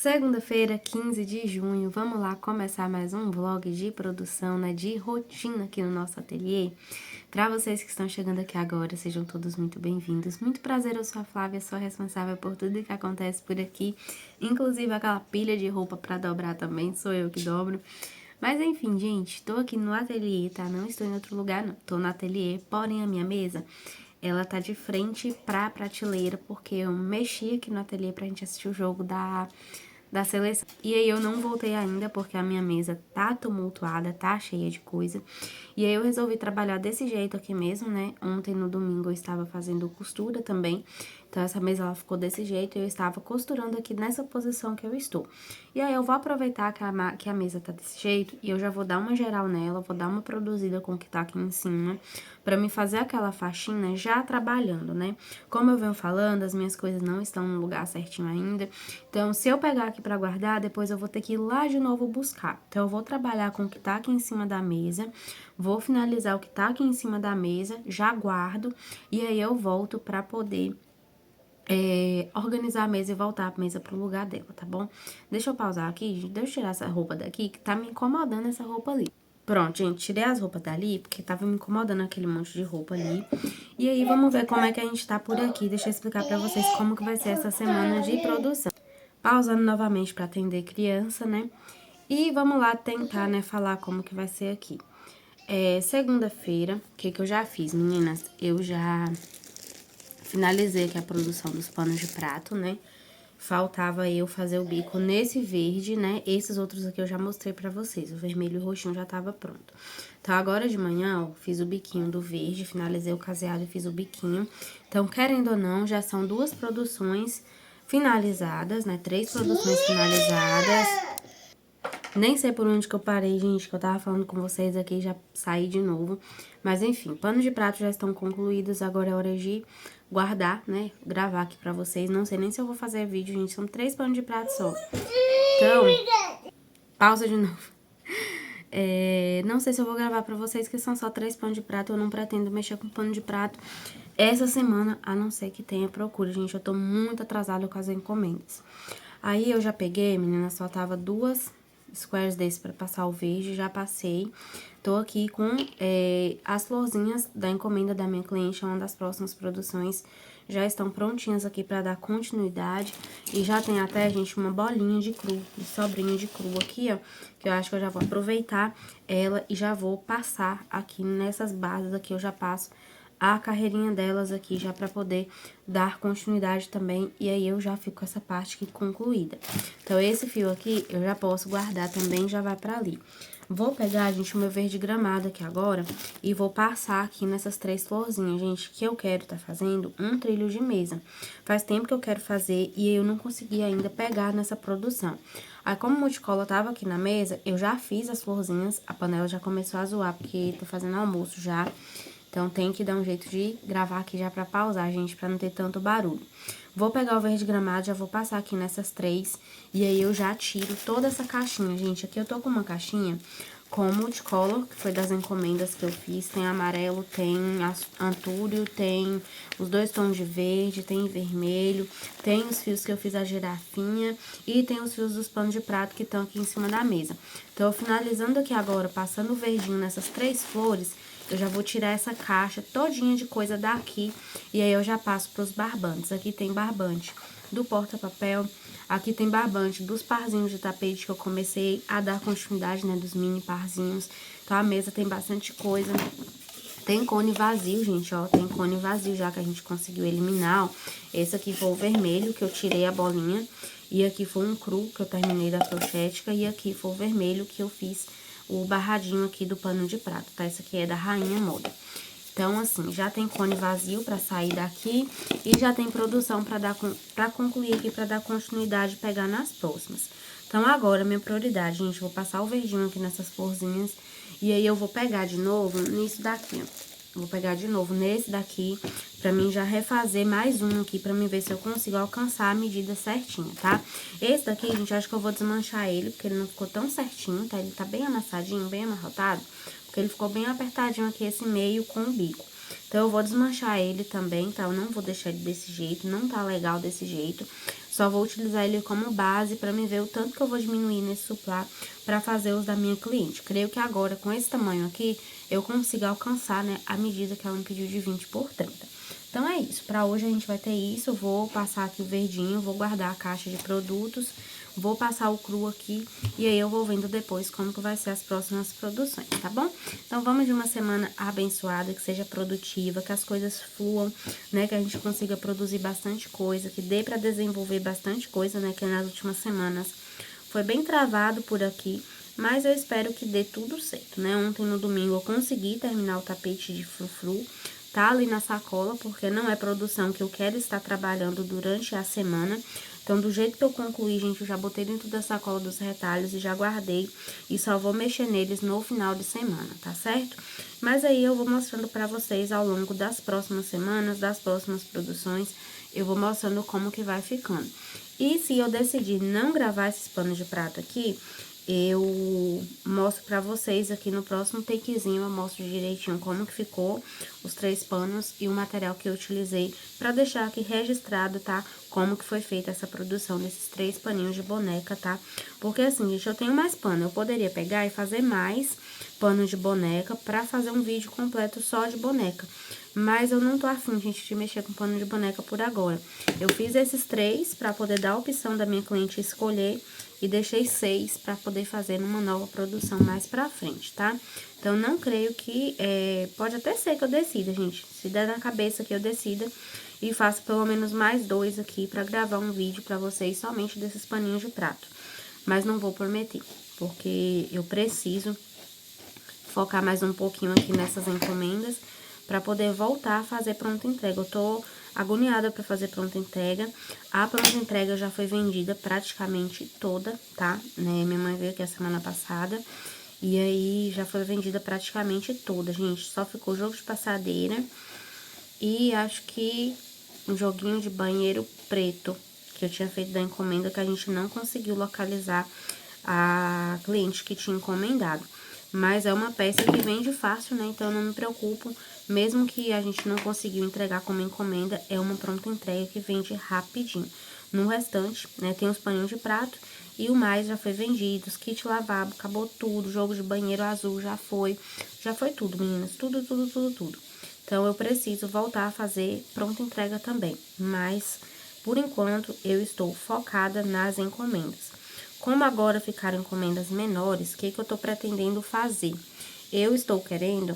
Segunda-feira, 15 de junho, vamos lá começar mais um vlog de produção, né, de rotina aqui no nosso ateliê. Para vocês que estão chegando aqui agora, sejam todos muito bem-vindos. Muito prazer, eu sou a Flávia, sou responsável por tudo que acontece por aqui, inclusive aquela pilha de roupa para dobrar também, sou eu que dobro. Mas enfim, gente, tô aqui no ateliê, tá? Não estou em outro lugar, não. Tô no ateliê, porém a minha mesa, ela tá de frente pra prateleira, porque eu mexi aqui no ateliê pra gente assistir o jogo da seleção. E aí eu não voltei ainda, porque a minha mesa tá tumultuada, tá cheia de coisa. E aí eu resolvi trabalhar desse jeito aqui mesmo, né? Ontem no domingo eu estava fazendo costura também. Então essa mesa ela ficou desse jeito e eu estava costurando aqui nessa posição que eu estou. E aí eu vou aproveitar que a mesa tá desse jeito e eu já vou dar uma geral nela, vou dar uma produzida com o que tá aqui em cima, pra me fazer aquela faxina já trabalhando, né? Como eu venho falando, as minhas coisas não estão no lugar certinho ainda. Então, se eu pegar aqui pra guardar, depois eu vou ter que ir lá de novo buscar. Então, eu vou trabalhar com o que tá aqui em cima da mesa, vou finalizar o que tá aqui em cima da mesa, já guardo, e aí eu volto pra poder organizar a mesa e voltar a mesa pro lugar dela, tá bom? Deixa eu pausar aqui, gente, deixa eu tirar essa roupa daqui, que tá me incomodando essa roupa ali. Pronto, gente, tirei as roupas dali, porque tava me incomodando aquele monte de roupa ali. E aí, vamos ver como é que a gente tá por aqui. Deixa eu explicar pra vocês como que vai ser essa semana de produção. Pausando novamente pra atender criança, né? E vamos lá tentar, né, falar como que vai ser aqui. Segunda-feira, o que eu já fiz, meninas? Eu já finalizei aqui a produção dos panos de prato, né? Faltava eu fazer o bico nesse verde, né? Esses outros aqui eu já mostrei pra vocês. O vermelho e o roxinho já tava pronto. Então, agora de manhã, ó, fiz o biquinho do verde, finalizei o caseado e fiz o biquinho. Então, querendo ou não, já são duas produções finalizadas, né? 3 produções finalizadas. Nem sei por onde que eu parei, gente, que eu tava falando com vocês aqui, já saí de novo. Mas, enfim, panos de prato já estão concluídos, agora é hora de guardar, né? Gravar aqui pra vocês. Não sei nem se eu vou fazer vídeo, gente, são 3 panos de prato só. Então, pausa de novo. Não sei se eu vou gravar pra vocês, que são só 3 panos de prato, eu não pretendo mexer com pano de prato essa semana, a não ser que tenha procura, gente. Eu tô muito atrasada com as encomendas. Aí, eu já peguei, menina, só tava 2 squares desse pra passar o verde, já passei. Tô aqui com as florzinhas da encomenda da minha cliente, uma das próximas produções já estão prontinhas aqui pra dar continuidade. E já tem até, gente, uma bolinha de cru, de sobrinha de cru aqui, ó, que eu acho que eu já vou aproveitar ela e já vou passar aqui nessas bases aqui, eu já passo a carreirinha delas aqui já pra poder dar continuidade também, e aí eu já fico com essa parte aqui concluída. Então, esse fio aqui eu já posso guardar também, já vai pra ali. Vou pegar, gente, o meu verde gramado aqui agora e vou passar aqui nessas 3 florzinhas, gente, que eu quero tá fazendo um trilho de mesa. Faz tempo que eu quero fazer e eu não consegui ainda pegar nessa produção. Aí, como o multicola tava aqui na mesa, eu já fiz as florzinhas, a panela já começou a zoar, porque tô fazendo almoço já. Então, tem que dar um jeito de gravar aqui já pra pausar, gente, pra não ter tanto barulho. Vou pegar o verde gramado, já vou passar aqui nessas 3, e aí eu já tiro toda essa caixinha, gente. Aqui eu tô com uma caixinha com multicolor, que foi das encomendas que eu fiz. Tem amarelo, tem antúrio, tem os 2 tons de verde, tem vermelho, tem os fios que eu fiz a girafinha e tem os fios dos panos de prato que estão aqui em cima da mesa. Então, finalizando aqui agora, passando o verdinho nessas 3 flores, eu já vou tirar essa caixa todinha de coisa daqui e aí eu já passo pros barbantes. Aqui tem barbante do porta-papel, aqui tem barbante dos parzinhos de tapete que eu comecei a dar continuidade, né, dos mini parzinhos. Então, a mesa tem bastante coisa. Tem cone vazio, gente, ó, tem cone vazio já que a gente conseguiu eliminar, ó. Esse aqui foi o vermelho, que eu tirei a bolinha, e aqui foi um cru, que eu terminei da crochética, e aqui foi o vermelho, que eu fiz o barradinho aqui do pano de prato, tá? Esse aqui é da Rainha Moda. Então, assim, já tem cone vazio pra sair daqui e já tem produção pra concluir aqui, pra dar continuidade e pegar nas próximas. Então, agora, minha prioridade, gente, vou passar o verdinho aqui nessas florzinhas e aí eu vou pegar de novo nisso daqui, ó. Vou pegar de novo nesse daqui, pra mim já refazer mais um aqui, pra mim ver se eu consigo alcançar a medida certinha, tá? Esse daqui, gente, acho que eu vou desmanchar ele, porque ele não ficou tão certinho, tá? Ele tá bem amassadinho, bem amarrotado, porque ele ficou bem apertadinho aqui, esse meio com o bico. Então, eu vou desmanchar ele também, tá? Eu não vou deixar ele desse jeito, não tá legal desse jeito. Só vou utilizar ele como base para me ver o tanto que eu vou diminuir nesse suplá para fazer os da minha cliente. Creio que agora, com esse tamanho aqui, eu consigo alcançar, né, a medida que ela me pediu de 20 por 30. Então, é isso. Para hoje, a gente vai ter isso. Eu vou passar aqui o verdinho, vou guardar a caixa de produtos, vou passar o cru aqui e aí eu vou vendo depois como que vai ser as próximas produções, tá bom? Então, vamos de uma semana abençoada, que seja produtiva, que as coisas fluam, né? Que a gente consiga produzir bastante coisa, que dê para desenvolver bastante coisa, né? Que nas últimas semanas foi bem travado por aqui, mas eu espero que dê tudo certo, né? Ontem no domingo eu consegui terminar o tapete de frufru, tá ali na sacola, porque não é produção que eu quero estar trabalhando durante a semana. Então, do jeito que eu concluí, gente, eu já botei dentro da sacola dos retalhos e já guardei. E só vou mexer neles no final de semana, tá certo? Mas aí eu vou mostrando pra vocês ao longo das próximas semanas, das próximas produções, eu vou mostrando como que vai ficando. E se eu decidir não gravar esses panos de prato aqui, eu mostro pra vocês aqui no próximo takezinho, eu mostro direitinho como que ficou os 3 panos e o material que eu utilizei pra deixar aqui registrado, tá? Como que foi feita essa produção desses 3 paninhos de boneca, tá? Porque assim, gente, eu tenho mais pano, eu poderia pegar e fazer mais pano de boneca pra fazer um vídeo completo só de boneca. Mas eu não tô afim, gente, de mexer com pano de boneca por agora. Eu fiz esses 3 pra poder dar a opção da minha cliente escolher e deixei 6 pra poder fazer numa nova produção mais pra frente, tá? Então, não creio que... pode até ser que eu decida, gente. Se der na cabeça que eu decida e faço pelo menos mais 2 aqui pra gravar um vídeo pra vocês somente desses paninhos de prato. Mas não vou prometer, porque eu preciso focar mais um pouquinho aqui nessas encomendas para poder voltar a fazer pronta entrega. Eu tô agoniada para fazer pronta entrega. A pronta entrega já foi vendida praticamente toda, tá? Né? Minha mãe veio aqui a semana passada e aí já foi vendida praticamente toda, gente. Só ficou jogo de passadeira e acho que um joguinho de banheiro preto que eu tinha feito da encomenda que a gente não conseguiu localizar a cliente que tinha encomendado. Mas é uma peça que vende fácil, né? Então, eu não me preocupo. Mesmo que a gente não conseguiu entregar como encomenda, é uma pronta entrega que vende rapidinho. No restante, né, tem os paninhos de prato e o mais já foi vendido. Os kit lavabo, acabou tudo. Jogo de banheiro azul já foi. Já foi tudo, meninas. Tudo, tudo, tudo, tudo. Então, eu preciso voltar a fazer pronta entrega também. Mas, por enquanto, eu estou focada nas encomendas. Como agora ficaram encomendas menores, o que eu tô pretendendo fazer? Eu estou querendo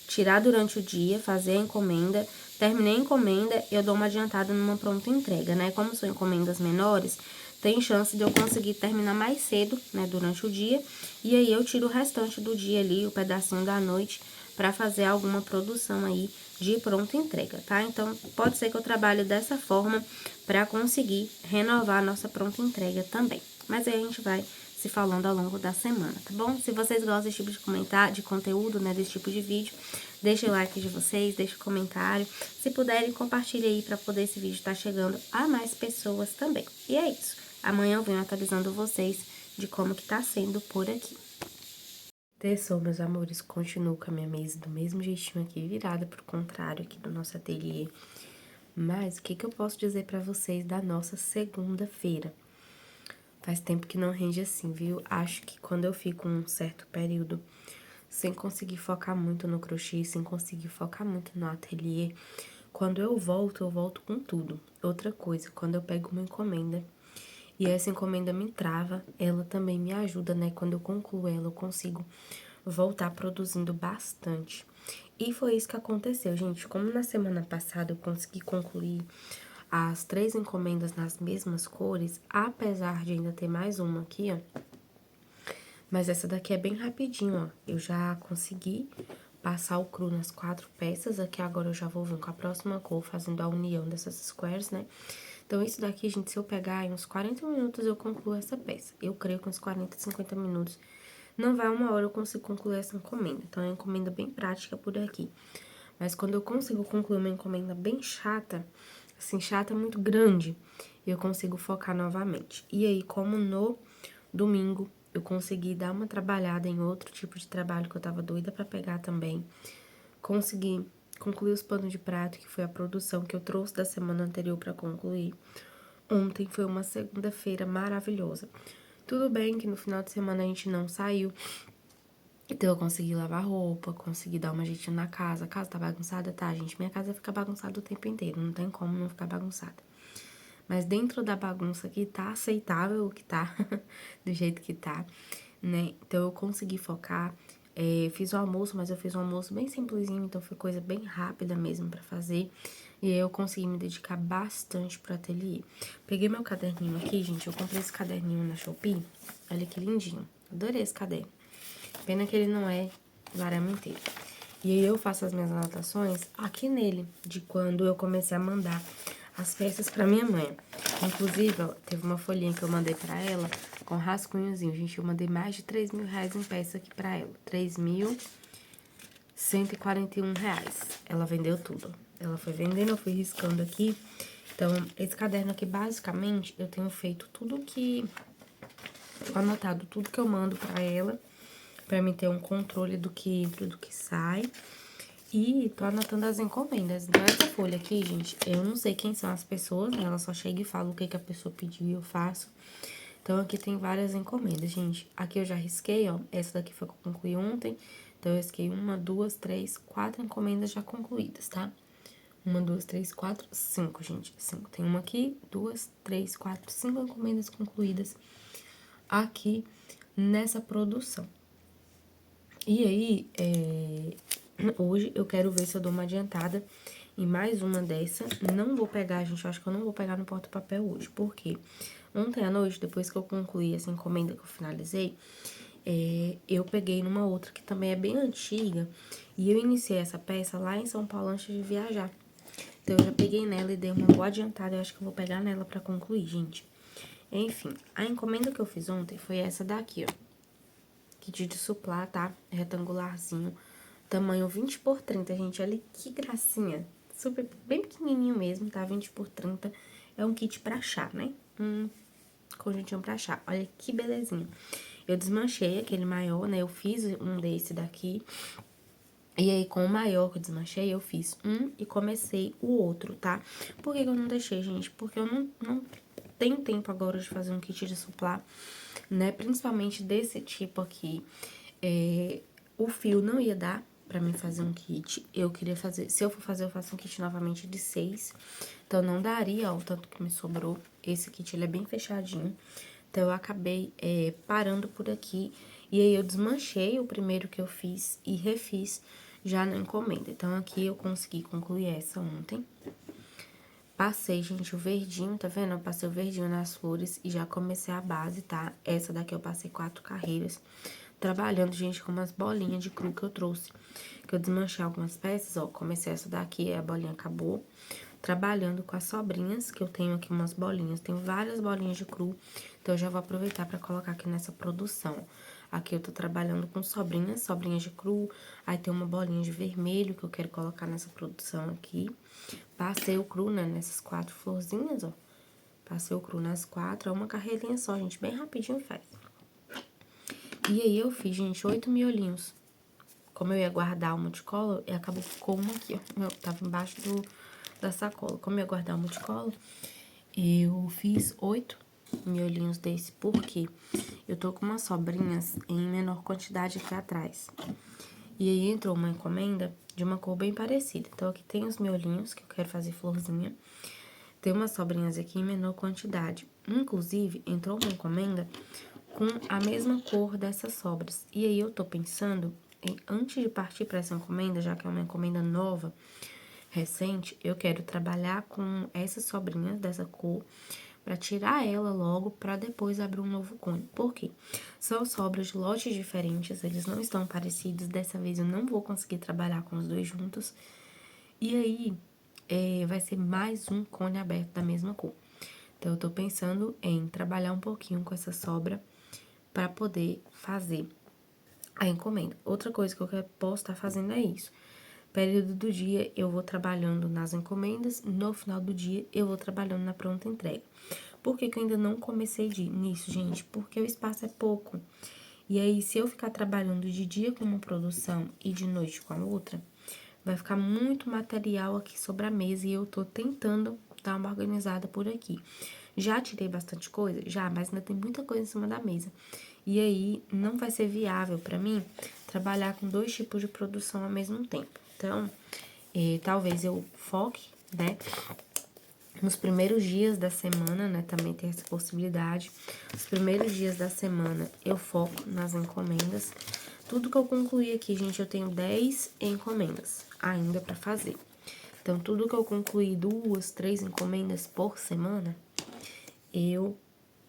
tirar durante o dia, fazer a encomenda. Terminei a encomenda, eu dou uma adiantada numa pronta entrega, né? Como são encomendas menores, tem chance de eu conseguir terminar mais cedo, né, durante o dia. E aí, eu tiro o restante do dia ali, o pedacinho da noite, para fazer alguma produção aí de pronta entrega, tá? Então, pode ser que eu trabalhe dessa forma para conseguir renovar a nossa pronta entrega também. Mas aí a gente vai se falando ao longo da semana, tá bom? Se vocês gostam desse tipo de comentário, de conteúdo, né, desse tipo de vídeo, deixa o like de vocês, deixa o comentário. Se puderem, compartilhe aí para poder esse vídeo estar chegando a mais pessoas também. E é isso. Amanhã eu venho atualizando vocês de como que tá sendo por aqui. Terçou, meus amores, continuo com a minha mesa do mesmo jeitinho aqui, virada pro contrário aqui do nosso ateliê. Mas o que eu posso dizer pra vocês da nossa segunda-feira? Faz tempo que não rende assim, viu? Acho que quando eu fico um certo período sem conseguir focar muito no crochê, sem conseguir focar muito no ateliê, quando eu volto com tudo. Outra coisa, quando eu pego uma encomenda e essa encomenda me trava, ela também me ajuda, né? Quando eu concluo ela, eu consigo voltar produzindo bastante. E foi isso que aconteceu, gente. Como na semana passada eu consegui concluir as 3 encomendas nas mesmas cores, apesar de ainda ter mais uma aqui, ó. Mas essa daqui é bem rapidinho, ó. Eu já consegui passar o cru nas 4 peças. Aqui agora eu já vou vir com a próxima cor, fazendo a união dessas squares, né? Então, isso daqui, gente, se eu pegar em uns 40 minutos, eu concluo essa peça. Eu creio que uns 40, 50 minutos, não vai 1 hora eu consigo concluir essa encomenda. Então, é uma encomenda bem prática por aqui. Mas quando eu consigo concluir uma encomenda bem chata, assim, chata muito grande, eu consigo focar novamente. E aí, como no domingo, eu consegui dar uma trabalhada em outro tipo de trabalho que eu tava doida pra pegar também. Consegui concluí os panos de prato, que foi a produção que eu trouxe da semana anterior pra concluir. Ontem foi uma segunda-feira maravilhosa. Tudo bem que no final de semana a gente não saiu, então eu consegui lavar roupa, consegui dar uma jeitinho na casa. A casa tá bagunçada, tá, gente? Minha casa fica bagunçada o tempo inteiro, não tem como não ficar bagunçada. Mas dentro da bagunça aqui tá aceitável o que tá, do jeito que tá, né? Então eu consegui focar, fiz o almoço, mas eu fiz um almoço bem simplesinho, então foi coisa bem rápida mesmo pra fazer. E aí eu consegui me dedicar bastante pro ateliê. Peguei meu caderninho aqui, gente, eu comprei esse caderninho na Shopee, olha que lindinho, adorei esse caderno. Pena que ele não é laranja inteiro. E aí eu faço as minhas anotações aqui nele, de quando eu comecei a mandar as peças pra minha mãe. Inclusive, ó, teve uma folhinha que eu mandei pra ela com rascunhozinho. Gente, eu mandei mais de 3 mil reais em peça aqui pra ela. 3.141 reais. Ela vendeu tudo. Ela foi vendendo, eu fui riscando aqui. Então, esse caderno aqui, basicamente, eu tenho feito tudo que... anotado tudo que eu mando pra ela, pra mim ter um controle do que entra e do que sai. E tô anotando as encomendas. Então, essa folha aqui, gente, eu não sei quem são as pessoas, né? Ela só chega e fala o que a pessoa pediu e eu faço. Então, aqui tem várias encomendas, gente. Aqui eu já risquei, ó. Essa daqui foi que eu concluí ontem. Então, eu risquei 1, 2, 3, 4 encomendas já concluídas, tá? 1, 2, 3, 4, 5, gente. 5. Tem uma aqui, 2, 3, 4, 5 encomendas concluídas aqui nessa produção. E aí, hoje eu quero ver se eu dou uma adiantada em mais uma dessa. Não vou pegar, gente, eu acho que eu não vou pegar no porta-papel hoje. Por quê? Ontem à noite, depois que eu concluí essa encomenda que eu finalizei, eu peguei numa outra que também é bem antiga. E eu iniciei essa peça lá em São Paulo antes de viajar. Então, eu já peguei nela e dei uma boa adiantada. Eu acho que eu vou pegar nela pra concluir, gente. Enfim, a encomenda que eu fiz ontem foi essa daqui, ó. Kit de suplá, tá? Retangularzinho. Tamanho 20 por 30, gente. Olha que gracinha. Super, bem pequenininho mesmo, tá? 20 por 30. É um kit pra chá, né? Conjuntinho pra chá. Olha que belezinha. Eu desmanchei aquele maior, né? Eu fiz um desse daqui. E aí, com o maior que eu desmanchei, eu fiz um e comecei o outro, tá? Por que que eu não deixei, gente? Porque eu não tenho tempo agora de fazer um kit de suplá, né? Principalmente desse tipo aqui. O fio não ia dar pra mim fazer um kit. Eu queria fazer... Se eu for fazer, eu faço um kit novamente de 6. Então, não daria, ó, o tanto que me sobrou. Esse kit, ele é bem fechadinho. Então, eu acabei parando por aqui. E aí, eu desmanchei o primeiro que eu fiz e refiz já na encomenda. Então, aqui eu consegui concluir essa ontem. Passei, gente, o verdinho, tá vendo? Eu passei o verdinho nas flores e já comecei a base, tá? Essa daqui eu passei 4 carreiras, trabalhando, gente, com umas bolinhas de cru que eu trouxe. Que eu desmanchei algumas peças, ó, comecei essa daqui, a bolinha acabou. Trabalhando com as sobrinhas, que eu tenho aqui umas bolinhas, tenho várias bolinhas de cru, então eu já vou aproveitar pra colocar aqui nessa produção. Aqui eu tô trabalhando com sobrinhas de cru, aí tem uma bolinha de vermelho que eu quero colocar nessa produção aqui. Passei o cru, né, nessas 4 florzinhas, ó. Passei o cru nas 4, é uma carreirinha só, gente, bem rapidinho faz. E aí eu fiz, gente, 8 miolinhos. Como eu ia guardar o multicolor, e acabou que ficou uma aqui, ó. Tava embaixo da sacola. Como eu ia guardar o multicolor, eu fiz 8 miolinhos desse, porque eu tô com umas sobrinhas em menor quantidade aqui atrás. E aí entrou uma encomenda de uma cor bem parecida. Então, aqui tem os miolinhos, que eu quero fazer florzinha. Tem umas sobrinhas aqui em menor quantidade. Inclusive, entrou uma encomenda com a mesma cor dessas sobras. E aí, eu tô pensando em, antes de partir pra essa encomenda, já que é uma encomenda nova, recente, eu quero trabalhar com essas sobrinhas dessa cor pra tirar ela logo, pra depois abrir um novo cone. Por quê? São sobras de lotes diferentes, eles não estão parecidos. Dessa vez eu não vou conseguir trabalhar com os dois juntos. E aí, vai ser mais um cone aberto da mesma cor. Então, eu tô pensando em trabalhar um pouquinho com essa sobra pra poder fazer a encomenda. Outra coisa que eu posso estar fazendo é isso. Período do dia, eu vou trabalhando nas encomendas, no final do dia, eu vou trabalhando na pronta entrega. Por que que eu ainda não comecei nisso, gente? Porque o espaço é pouco. E aí, se eu ficar trabalhando de dia com uma produção e de noite com a outra, vai ficar muito material aqui sobre a mesa e eu tô tentando dar uma organizada por aqui. Já tirei bastante coisa? Já, mas ainda tem muita coisa em cima da mesa. E aí, não vai ser viável pra mim trabalhar com 2 tipos de produção ao mesmo tempo. Então, talvez eu foque, né, nos primeiros dias da semana, né, também tem essa possibilidade. Os primeiros dias da semana eu foco nas encomendas. Tudo que eu concluí aqui, gente, eu tenho 10 encomendas ainda pra fazer. Então, tudo que eu concluí 2, 3 encomendas por semana, eu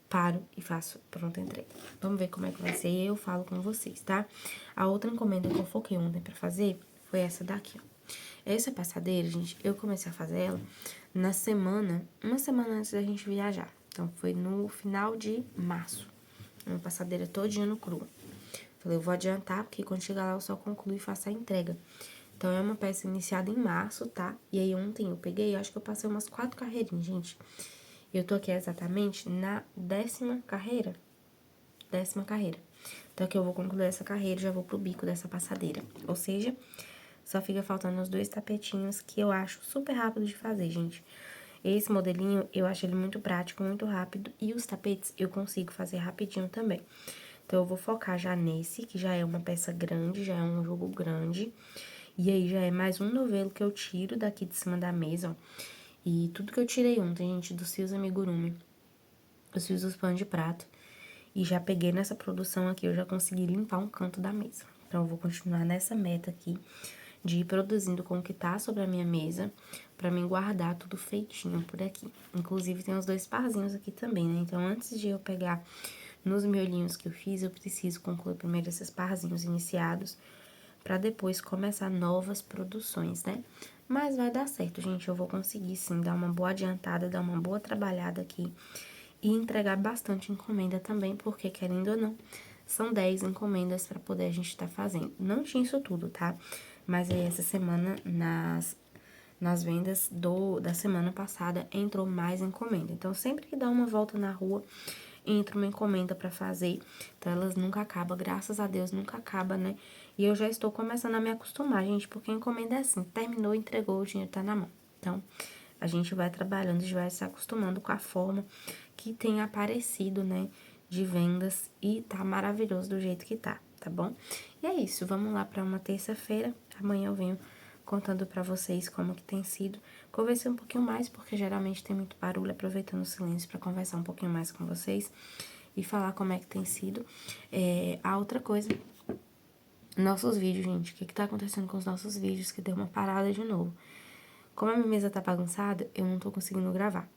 paro e faço pronta entrega. Vamos ver como é que vai ser e eu falo com vocês, tá? A outra encomenda que eu foquei ontem pra fazer foi essa daqui, ó. Essa passadeira, gente, eu comecei a fazer ela na semana, uma semana antes da gente viajar. Então, foi no final de março. Uma passadeira todinha no cru. Falei, eu vou adiantar, porque quando chegar lá eu só concluo e faço a entrega. Então, é uma peça iniciada em março, tá? E aí, ontem eu peguei, acho que eu passei umas 4 carreirinhas, gente. Eu tô aqui exatamente na 10ª carreira. 10ª carreira. Então, aqui eu vou concluir essa carreira e já vou pro bico dessa passadeira. Ou seja, só fica faltando os 2 tapetinhos, que eu acho super rápido de fazer, gente. Esse modelinho, eu acho ele muito prático, muito rápido. E os tapetes eu consigo fazer rapidinho também. Então, eu vou focar já nesse, que já é uma peça grande, já é um jogo grande. E aí, já é mais um novelo que eu tiro daqui de cima da mesa, ó. E tudo que eu tirei ontem, gente, dos fios amigurumi, os fios dos panos de prato. E já peguei nessa produção aqui, eu já consegui limpar um canto da mesa. Então, eu vou continuar nessa meta aqui, de ir produzindo com o que tá sobre a minha mesa, pra mim guardar tudo feitinho por aqui. Inclusive, tem os 2 parzinhos aqui também, né? Então, antes de eu pegar nos miolinhos que eu fiz, eu preciso concluir primeiro esses parzinhos iniciados, pra depois começar novas produções, né? Mas vai dar certo, gente, eu vou conseguir sim dar uma boa adiantada, dar uma boa trabalhada aqui e entregar bastante encomenda também, porque querendo ou não, são 10 encomendas pra poder a gente tá fazendo. Não tinha isso tudo, tá? Mas aí essa semana, nas vendas da semana passada, entrou mais encomenda. Então, sempre que dá uma volta na rua, entra uma encomenda pra fazer. Então, elas nunca acabam, graças a Deus, nunca acaba, né? E eu já estou começando a me acostumar, gente, porque a encomenda é assim, terminou, entregou, o dinheiro tá na mão. Então, a gente vai trabalhando, a gente vai se acostumando com a forma que tem aparecido, né, de vendas e tá maravilhoso do jeito que tá bom? E é isso, vamos lá pra uma terça-feira, amanhã eu venho contando pra vocês como que tem sido. Conversei um pouquinho mais, porque geralmente tem muito barulho, aproveitando o silêncio pra conversar um pouquinho mais com vocês e falar como é que tem sido. A outra coisa, nossos vídeos, gente, o que tá acontecendo com os nossos vídeos, que deu uma parada de novo. Como a minha mesa tá bagunçada, eu não tô conseguindo gravar.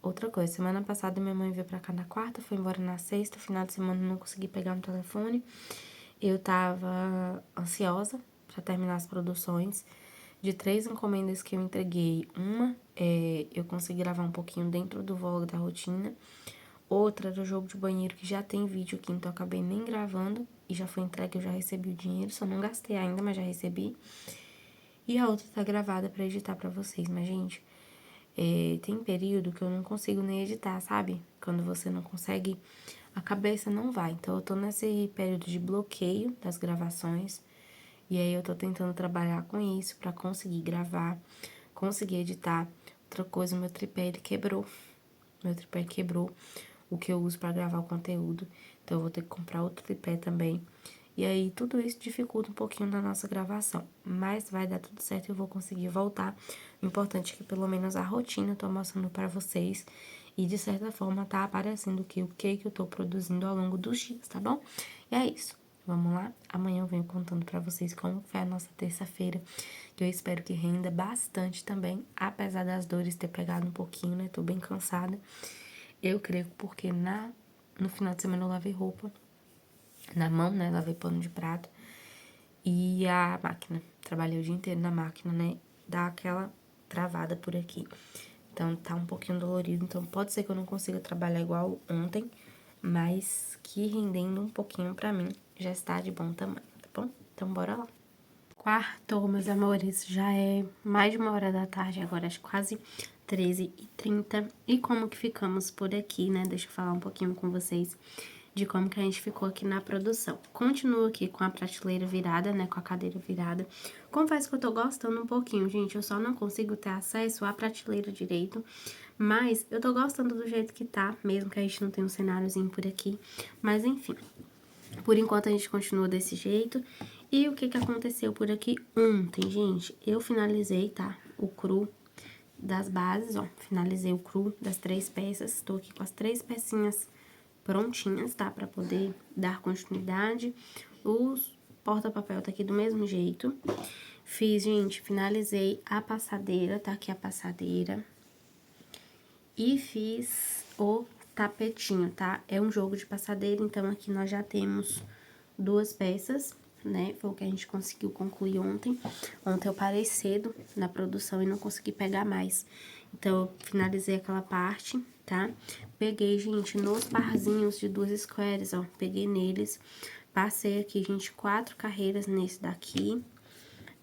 Outra coisa, semana passada minha mãe veio pra cá na quarta, foi embora na sexta, final de semana eu não consegui pegar no telefone. Eu tava ansiosa pra terminar as produções. De 3 encomendas que eu entreguei, uma eu consegui gravar um pouquinho dentro do vlog da rotina. Outra do jogo de banheiro, que já tem vídeo aqui, então eu acabei nem gravando. E já foi entregue, eu já recebi o dinheiro, só não gastei ainda, mas já recebi. E a outra tá gravada pra editar pra vocês, mas, gente, tem período que eu não consigo nem editar, sabe? Quando você não consegue, a cabeça não vai. Então, eu tô nesse período de bloqueio das gravações. E aí, eu tô tentando trabalhar com isso pra conseguir gravar, conseguir editar. Outra coisa, o meu tripé, ele quebrou. Meu tripé quebrou, o que eu uso pra gravar o conteúdo. Então, eu vou ter que comprar outro tripé também. E aí, tudo isso dificulta um pouquinho na nossa gravação. Mas vai dar tudo certo e eu vou conseguir voltar. O importante é que pelo menos a rotina eu tô mostrando pra vocês. E de certa forma tá aparecendo o que eu tô produzindo ao longo dos dias, tá bom? E é isso. Vamos lá? Amanhã eu venho contando pra vocês como foi a nossa terça-feira. Que eu espero que renda bastante também. Apesar das dores ter pegado um pouquinho, né? Tô bem cansada. Eu creio porque no final de semana eu lavei roupa na mão, né? Lavei pano de prato. E a máquina. Trabalhei o dia inteiro na máquina, né? Dá aquela travada por aqui. Então, tá um pouquinho dolorido. Então, pode ser que eu não consiga trabalhar igual ontem. Mas que rendendo um pouquinho pra mim, já está de bom tamanho, tá bom? Então, bora lá. Quarto, meus amores, já é mais de 1h da tarde, agora acho quase 13h30. E como que ficamos por aqui, né? Deixa eu falar um pouquinho com vocês de como que a gente ficou aqui na produção. Continuo aqui com a prateleira virada, né, com a cadeira virada. Confesso que eu tô gostando um pouquinho, gente, eu só não consigo ter acesso à prateleira direito, mas eu tô gostando do jeito que tá, mesmo que a gente não tenha um cenáriozinho por aqui, mas enfim. Por enquanto a gente continua desse jeito. E o que que aconteceu por aqui ontem, gente? Eu finalizei, tá, o cru das bases, ó, finalizei o cru das 3 peças, estou aqui com as 3 pecinhas prontinhas, tá, pra poder dar continuidade. Os porta-papel tá aqui do mesmo jeito. Fiz, gente, finalizei a passadeira, tá aqui a passadeira. E fiz o tapetinho, tá? É um jogo de passadeira, então aqui nós já temos 2 peças, né? Foi o que a gente conseguiu concluir ontem. Ontem eu parei cedo na produção e não consegui pegar mais. Então, eu finalizei aquela parte, tá? Peguei, gente, nos parzinhos de 2 squares, ó. Peguei neles. Passei aqui, gente, 4 carreiras nesse daqui.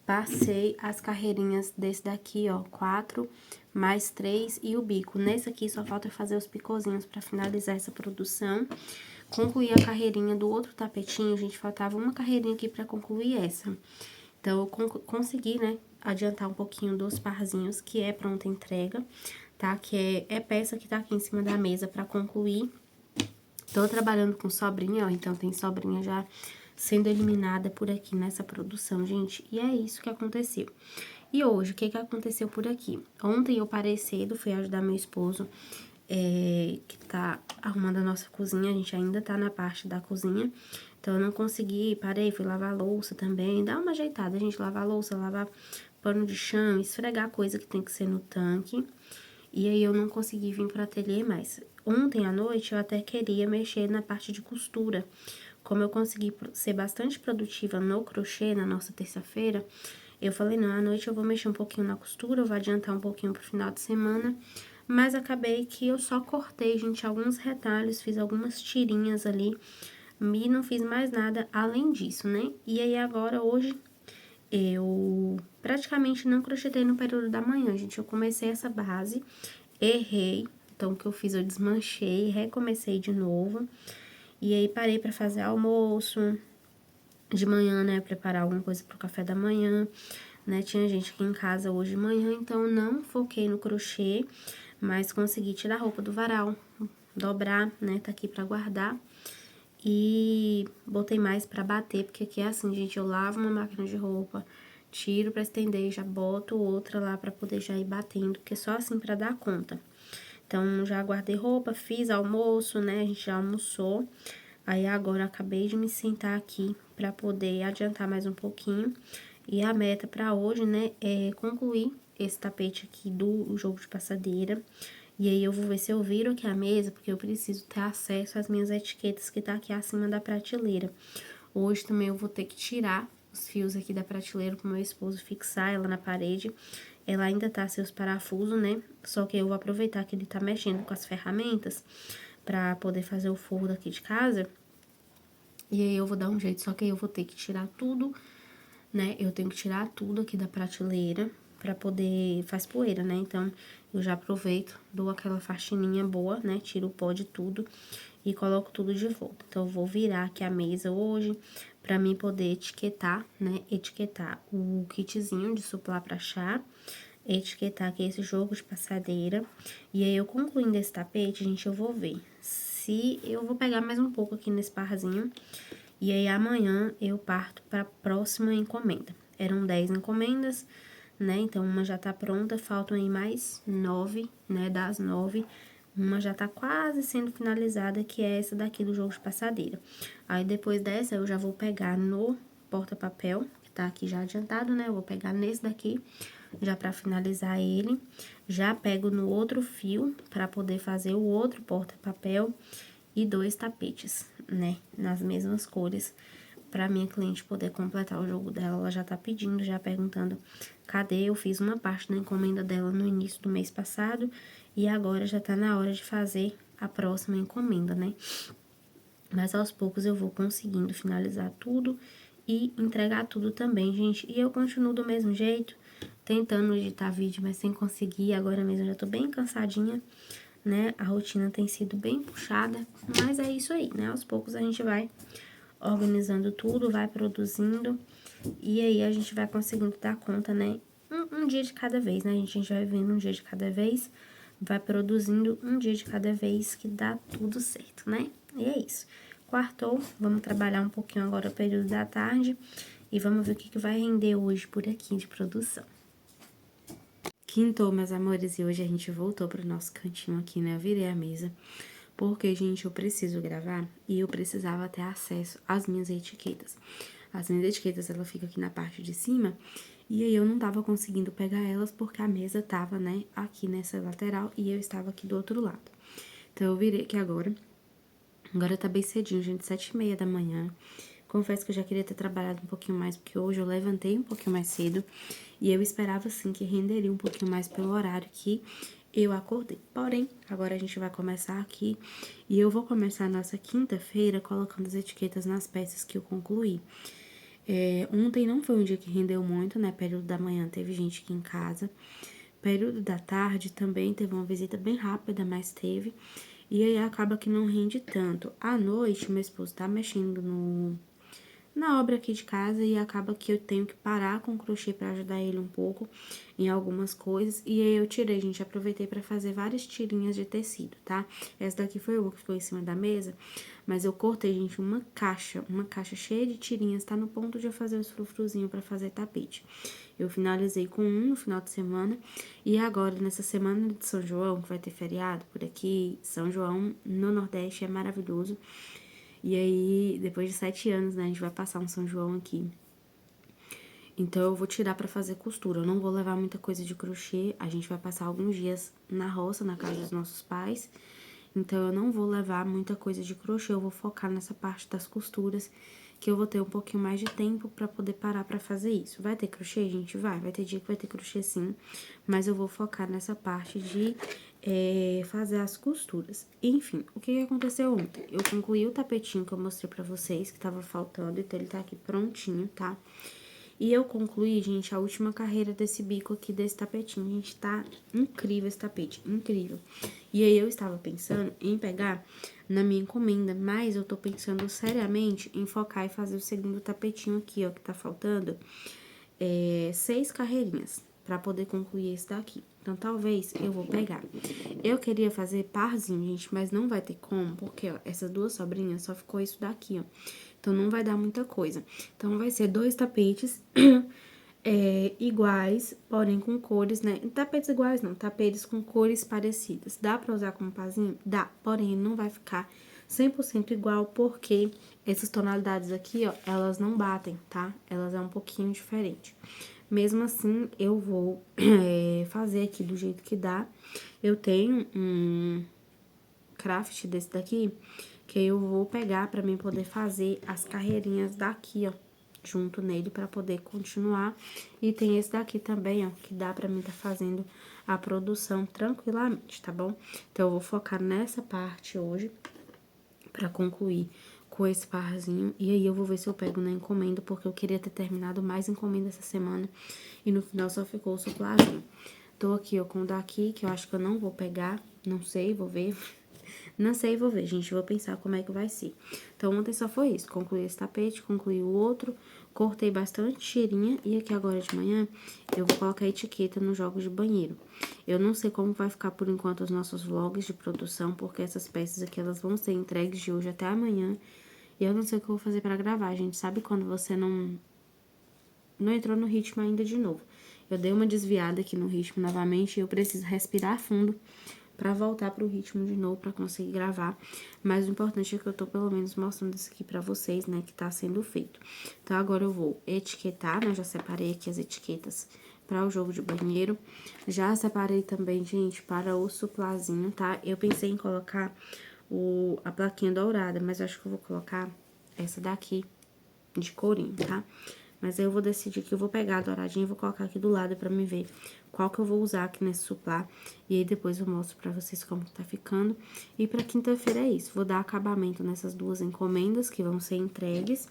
Passei as carreirinhas desse daqui, ó, 4 mais 3 e o bico. Nesse aqui só falta fazer os picôzinhos pra finalizar essa produção. Concluí a carreirinha do outro tapetinho, gente, faltava uma carreirinha aqui pra concluir essa. Então, eu consegui, né, adiantar um pouquinho dos parzinhos, que é pronta entrega, tá? Que é peça que tá aqui em cima da mesa pra concluir. Tô trabalhando com sobrinha, ó, então tem sobrinha já sendo eliminada por aqui nessa produção, gente. E é isso que aconteceu. E hoje, o que que aconteceu por aqui? Ontem eu parei cedo, fui ajudar meu esposo, que tá arrumando a nossa cozinha, a gente ainda tá na parte da cozinha. Então, eu não consegui, parei, fui lavar a louça também, dar uma ajeitada, a gente lavar a louça, lavar pano de chão, esfregar coisa que tem que ser no tanque. E aí, eu não consegui vir pro ateliê mais. Ontem à noite, eu até queria mexer na parte de costura. Como eu consegui ser bastante produtiva no crochê na nossa terça-feira, eu falei, não, à noite eu vou mexer um pouquinho na costura, eu vou adiantar um pouquinho pro final de semana. Mas acabei que eu só cortei, gente, alguns retalhos, fiz algumas tirinhas ali. E não fiz mais nada além disso, né? E aí, agora, hoje, eu praticamente não crochetei no período da manhã, gente. Eu comecei essa base, errei. Então, o que eu fiz? Eu desmanchei, recomecei de novo. E aí, parei pra fazer almoço de manhã, né? Preparar alguma coisa pro café da manhã, né? Tinha gente aqui em casa hoje de manhã, então não foquei no crochê, mas consegui tirar a roupa do varal, dobrar, né? Tá aqui pra guardar. E botei mais pra bater, porque aqui é assim, gente, eu lavo uma máquina de roupa, tiro pra estender, já boto outra lá pra poder já ir batendo, porque é só assim pra dar conta. Então, já guardei roupa, fiz almoço, né, a gente já almoçou. Aí, agora, acabei de me sentar aqui pra poder adiantar mais um pouquinho. E a meta pra hoje, né, é concluir esse tapete aqui do jogo de passadeira. E aí, eu vou ver se eu viro aqui a mesa, porque eu preciso ter acesso às minhas etiquetas que tá aqui acima da prateleira. Hoje também eu vou ter que tirar os fios aqui da prateleira pro meu esposo fixar ela na parede. Ela ainda tá sem os parafusos, né? Só que eu vou aproveitar que ele tá mexendo com as ferramentas pra poder fazer o forro daqui de casa. E aí, eu vou dar um jeito, só que aí eu vou ter que tirar tudo, né? Eu tenho que tirar tudo aqui da prateleira pra poder... faz poeira, né? Então, eu já aproveito, dou aquela faxininha boa, né? Tiro o pó de tudo e coloco tudo de volta. Então, eu vou virar aqui a mesa hoje pra mim poder etiquetar, né? Etiquetar o kitzinho de suplá pra chá, etiquetar aqui esse jogo de passadeira. E aí, eu concluindo esse tapete, gente, eu vou ver se eu vou pegar mais um pouco aqui nesse parzinho. E aí, amanhã eu parto pra próxima encomenda. Eram 10 encomendas, né? Então, uma já tá pronta, faltam aí mais 9, né? Das 9, uma já tá quase sendo finalizada, que é essa daqui do jogo de passadeira. Aí, depois dessa, eu já vou pegar no porta-papel, que tá aqui já adiantado, né? Eu vou pegar nesse daqui, já pra finalizar ele. Já pego no outro fio, pra poder fazer o outro porta-papel e 2 tapetes, né? Nas mesmas cores, pra minha cliente poder completar o jogo dela. Ela já tá pedindo, já perguntando cadê. Eu fiz uma parte da encomenda dela no início do mês passado e agora já tá na hora de fazer a próxima encomenda, né? Mas aos poucos eu vou conseguindo finalizar tudo e entregar tudo também, gente. E eu continuo do mesmo jeito, tentando editar vídeo, mas sem conseguir. Agora mesmo eu já tô bem cansadinha, né? A rotina tem sido bem puxada, mas é isso aí, né? Aos poucos a gente vai organizando tudo, vai produzindo, e aí a gente vai conseguindo dar conta, né? Um dia de cada vez, né? A gente vai vivendo um dia de cada vez, vai produzindo um dia de cada vez que dá tudo certo, né? E é isso. Quartou, vamos trabalhar um pouquinho agora o período da tarde e vamos ver o que vai render hoje por aqui de produção. Quintou, meus amores, e hoje a gente voltou pro nosso cantinho aqui, né? Eu virei a mesa, porque, gente, eu preciso gravar e eu precisava ter acesso às minhas etiquetas. As minhas etiquetas, ela fica aqui na parte de cima, e aí eu não tava conseguindo pegar elas porque a mesa tava, né, aqui nessa lateral e eu estava aqui do outro lado. Então, eu virei aqui agora. Agora tá bem cedinho, gente, 7h30 da manhã. Confesso que eu já queria ter trabalhado um pouquinho mais, porque hoje eu levantei um pouquinho mais cedo. E eu esperava, sim, que renderia um pouquinho mais pelo horário que eu acordei. Porém, agora a gente vai começar aqui. E eu vou começar a nossa quinta-feira colocando as etiquetas nas peças que eu concluí. Ontem não foi um dia que rendeu muito, né? Período da manhã teve gente aqui em casa. Período da tarde também teve uma visita bem rápida, mas teve. E aí acaba que não rende tanto. À noite, meu esposo tá mexendo na obra aqui de casa e acaba que eu tenho que parar com o crochê pra ajudar ele um pouco em algumas coisas. E aí eu tirei, gente, aproveitei pra fazer várias tirinhas de tecido, tá? Essa daqui foi uma que ficou em cima da mesa, mas eu cortei, gente, uma caixa cheia de tirinhas, tá no ponto de eu fazer os frufruzinhos pra fazer tapete. Eu finalizei com um no final de semana e agora, nessa semana de São João, que vai ter feriado por aqui, São João no Nordeste é maravilhoso. E aí, depois de 7 anos, né, a gente vai passar um São João aqui. Então, eu vou tirar pra fazer costura. Eu não vou levar muita coisa de crochê. A gente vai passar alguns dias na roça, na casa dos nossos pais. Então, eu não vou levar muita coisa de crochê. Eu vou focar nessa parte das costuras, que eu vou ter um pouquinho mais de tempo pra poder parar pra fazer isso. Vai ter crochê, gente? Vai ter dia que vai ter crochê, sim. Mas eu vou focar nessa parte de fazer as costuras. Enfim, o que aconteceu ontem? Eu concluí o tapetinho que eu mostrei pra vocês, que tava faltando, então ele tá aqui prontinho, tá? E eu concluí, gente, a última carreira desse bico aqui, desse tapetinho. Gente, tá incrível esse tapete, incrível. E aí, eu estava pensando em pegar na minha encomenda, mas eu tô pensando seriamente em focar e fazer o segundo tapetinho aqui, ó, que tá faltando 6 carreirinhas pra poder concluir esse daqui. Então, talvez eu vou pegar. Eu queria fazer parzinho, gente, mas não vai ter como, porque, ó, essas duas sobrinhas só ficou isso daqui, ó. Então, não vai dar muita coisa. Então, vai ser 2 tapetes iguais, porém com cores, né? Tapetes iguais não, tapetes com cores parecidas. Dá pra usar como parzinho? Dá, porém não vai ficar 100% igual, porque essas tonalidades aqui, ó, elas não batem, tá? Elas é um pouquinho diferente. Mesmo assim, eu vou fazer aqui do jeito que dá. Eu tenho um craft desse daqui, que eu vou pegar pra mim poder fazer as carreirinhas daqui, ó, junto nele pra poder continuar. E tem esse daqui também, ó, que dá pra mim tá fazendo a produção tranquilamente, tá bom? Então, eu vou focar nessa parte hoje pra concluir com esse parzinho. E aí, eu vou ver se eu pego na encomenda, porque eu queria ter terminado mais encomenda essa semana. E no final só ficou o suplazinho. Tô aqui, ó, com o daqui, que eu acho que eu não vou pegar, não sei, vou ver. Não sei, vou ver, gente, vou pensar como é que vai ser. Então, ontem só foi isso, concluí esse tapete, concluí o outro, cortei bastante tirinha, e aqui agora de manhã eu vou colocar etiqueta nos jogos de banheiro. Eu não sei como vai ficar por enquanto os nossos vlogs de produção, porque essas peças aqui, elas vão ser entregues de hoje até amanhã, e eu não sei o que eu vou fazer pra gravar, gente. Sabe quando você não entrou no ritmo ainda de novo? Eu dei uma desviada aqui no ritmo novamente e eu preciso respirar fundo pra voltar pro ritmo de novo, pra conseguir gravar. Mas o importante é que eu tô pelo menos mostrando isso aqui pra vocês, né, que tá sendo feito. Então, agora eu vou etiquetar, né, já separei aqui as etiquetas pra o jogo de banheiro. Já separei também, gente, para o suplazinho, tá? Eu pensei em colocar a plaquinha dourada, mas eu acho que eu vou colocar essa daqui de corinho, tá? Mas aí eu vou decidir que eu vou pegar a douradinha e vou colocar aqui do lado pra me ver qual que eu vou usar aqui nesse suplá. E aí depois eu mostro pra vocês como tá ficando. E pra quinta-feira é isso. Vou dar acabamento nessas duas encomendas que vão ser entregues.